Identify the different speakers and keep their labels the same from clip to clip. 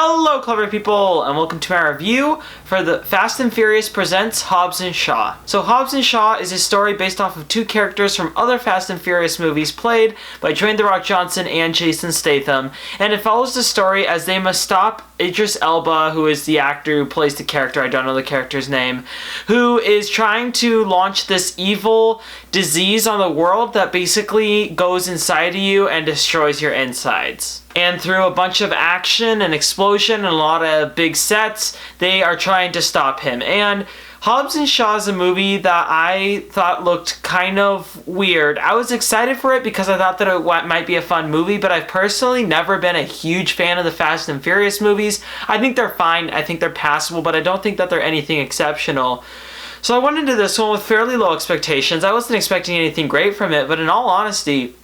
Speaker 1: Hello, clever people, and welcome to my review for the Fast and Furious presents Hobbs and Shaw. So Hobbs and Shaw is a story based off of two characters from other Fast and Furious movies played by Dwayne "The Rock" Johnson and Jason Statham, and it follows the story as they must stop Idris Elba, who is the actor who plays the character, I don't know the character's name, who is trying to launch this evil disease on the world that basically goes inside of you and destroys your insides. And through a bunch of action and explosion and a lot of big sets, they are trying to stop him. And Hobbs and Shaw is a movie that I thought looked kind of weird. I was excited for it because I thought that it might be a fun movie, but I've personally never been a huge fan of the Fast and Furious movies. I think they're fine, I think they're passable, but I don't think that they're anything exceptional. So I went into this one with fairly low expectations. I wasn't expecting anything great from it, but in all honesty,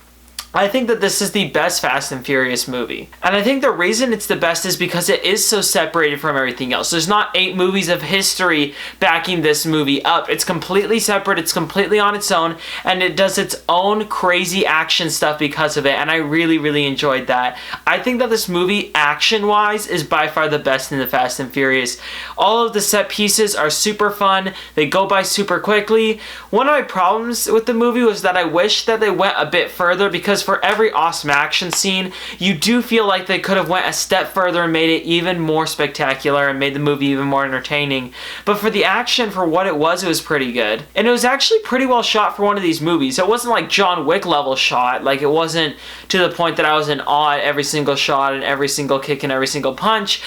Speaker 1: I think that this is the best Fast and Furious movie. And I think the reason it's the best is because it is so separated from everything else. There's not 8 movies of history backing this movie up. It's completely separate, it's completely on its own, and it does its own crazy action stuff because of it, and I really, really enjoyed that. I think that this movie, action-wise, is by far the best in the Fast and Furious. All of the set pieces are super fun, they go by super quickly. One of my problems with the movie was that I wish that they went a bit further, because for every awesome action scene, you do feel like they could have went a step further and made it even more spectacular and made the movie even more entertaining. But for the action, for what it was pretty good. And it was actually pretty well shot for one of these movies. It wasn't like John Wick level shot. Like, it wasn't to the point that I was in awe at every single shot and every single kick and every single punch.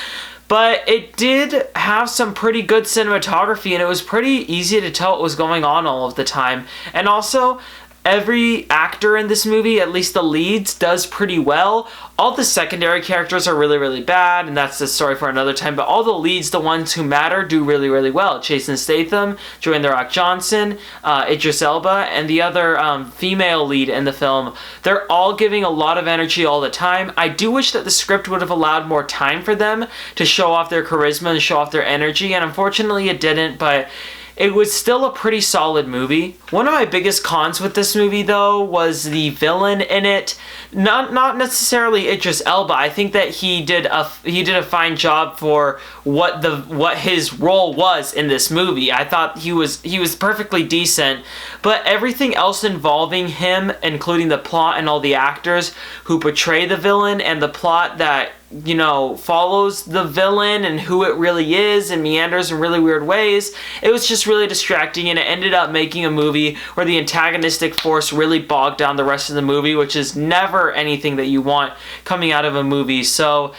Speaker 1: But it did have some pretty good cinematography, and it was pretty easy to tell what was going on all of the time. And also, every actor in this movie, at least the leads, does pretty well. All the secondary characters are really, really bad, and that's the story for another time, but all the leads, the ones who matter, do really, really well. Jason Statham, Dwayne "The Rock" Johnson, Idris Elba, and the other female lead in the film. They're all giving a lot of energy all the time. I do wish that the script would have allowed more time for them to show off their charisma and show off their energy, and unfortunately it didn't, but it was still a pretty solid movie. One of my biggest cons with this movie, though, was the villain in it. Not necessarily Idris Elba. I think that he did a fine job for what his role was in this movie. I thought he was perfectly decent, but everything else involving him, including the plot and all the actors who portray the villain and the plot that, you know, follows the villain and who it really is and meanders in really weird ways, it was just really distracting, and it ended up making a movie where the antagonistic force really bogged down the rest of the movie, which is never anything that you want coming out of a movie. So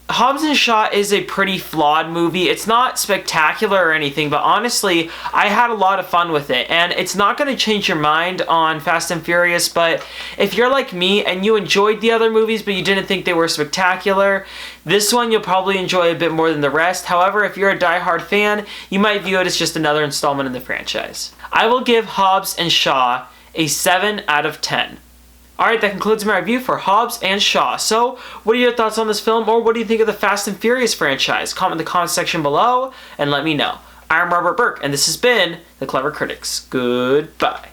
Speaker 1: Hobbs and Shaw is a pretty flawed movie. It's not spectacular or anything, but honestly, I had a lot of fun with it. And it's not going to change your mind on Fast and Furious, but if you're like me and you enjoyed the other movies but you didn't think they were spectacular, this one you'll probably enjoy a bit more than the rest. However, if you're a die-hard fan, you might view it as just another installment in the franchise. I will give Hobbs and Shaw a 7 out of 10. Alright, that concludes my review for Hobbs and Shaw. So, what are your thoughts on this film, or what do you think of the Fast and Furious franchise? Comment in the comment section below and let me know. I'm Robert Burke, and this has been The Clever Critics. Goodbye.